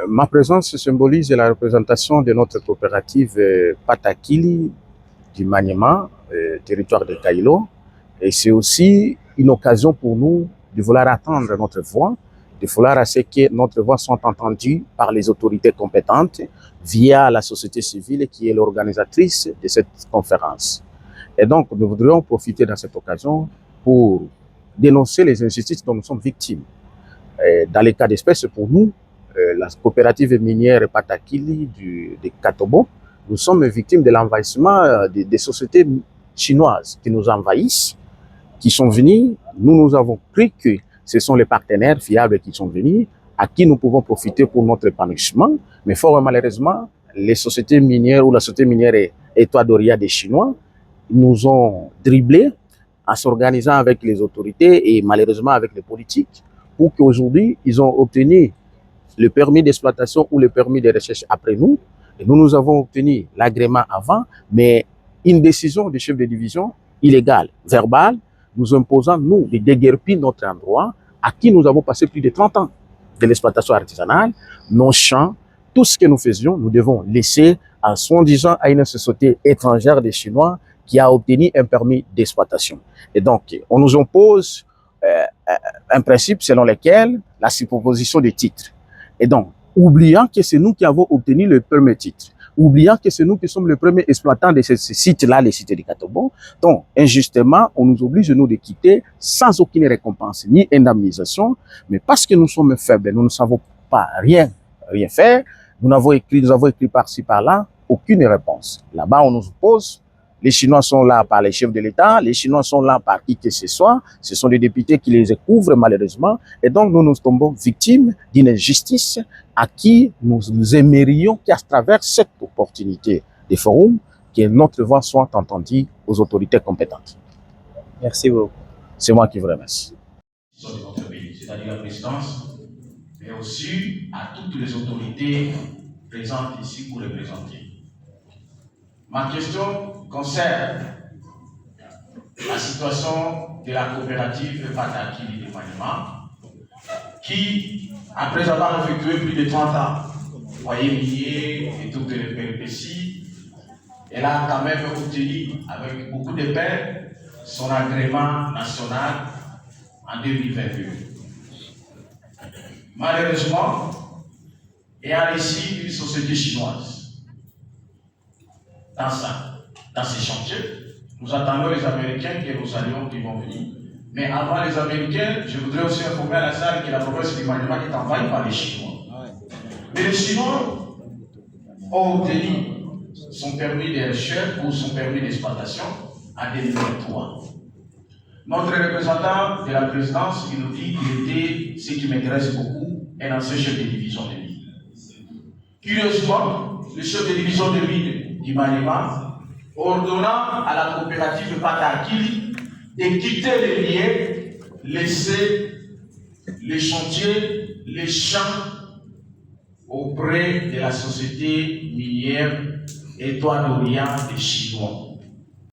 Ma présence symbolise la représentation de notre coopérative Patakili du Maniema, territoire de Kailo. Et c'est aussi une occasion pour nous de vouloir attendre notre voix, de vouloir à ce que notre voix soit entendue par les autorités compétentes via la société civile qui est l'organisatrice de cette conférence. Et donc, nous voudrions profiter de cette occasion pour dénoncer les injustices dont nous sommes victimes. Dans les cas d'espèce, pour nous, la coopérative minière Patakili de Katobo, nous sommes victimes de l'envahissement des sociétés chinoises qui nous envahissent, qui sont venus. Nous avons cru que ce sont les partenaires fiables qui sont venus, à qui nous pouvons profiter pour notre épanouissement. Mais fort malheureusement, les sociétés minières ou la société minière Étoile des Chinois nous ont dribblés en s'organisant avec les autorités et malheureusement avec les politiques pour qu'aujourd'hui, ils ont obtenu le permis d'exploitation ou le permis de recherche après nous. Et nous avons obtenu l'agrément avant, mais une décision du chef de division illégale, verbale, nous imposant, nous, de déguerpir notre endroit à qui nous avons passé plus de 30 ans de l'exploitation artisanale, nos champs, tout ce que nous faisions, nous devons laisser en soi-disant à une société étrangère des Chinois qui a obtenu un permis d'exploitation. Et donc, on nous impose un principe selon lequel la superposition des titres. Et donc, oubliant que c'est nous qui avons obtenu le premier titre, oubliant que c'est nous qui sommes les premiers exploitants de ces sites-là, les sites de Katobo, donc, injustement, on nous oblige, nous, de quitter sans aucune récompense ni indemnisation, mais parce que nous sommes faibles, nous ne savons pas rien faire, nous avons écrit par-ci, par-là, aucune réponse. Là-bas, on nous pose. Les Chinois sont là par les chefs de l'État, les Chinois sont là par qui que ce soit, ce sont des députés qui les couvrent malheureusement, et donc nous nous tombons victimes d'une injustice à qui nous aimerions qu'à travers cette opportunité des forums, que notre voix soit entendue aux autorités compétentes. Merci beaucoup. C'est moi qui vous remercie. De notre pays, c'est-à-dire la présidence, mais aussi à toutes les autorités présentes ici pour représenter. Ma question concerne la situation de la coopérative Patakili de Maniema, qui, après avoir effectué plus de 30 ans, foyer minier et toutes les péripéties, elle a quand même obtenu, avec beaucoup de peine, son agrément national en 2022. Malheureusement, ayant ici une société chinoise, dans ces chantiers, nous attendons les Américains que nous allions, qui vont venir. Mais avant les Américains, je voudrais aussi informer à la salle que la province du Maniema est envahie par les Chinois. Mais les Chinois ont obtenu son permis de recherche ou son permis d'exploitation en 2023. Notre représentant de la présidence, il nous dit qu'il était, ce qui m'intéresse beaucoup, un ancien chef de division de mine. Curieusement, le chef de division de mine du Maniema, ordonnant à la coopérative Patakili de quitter les liens, laisser les chantiers, les champs auprès de la société minière Étoile d'Orient des Chinois.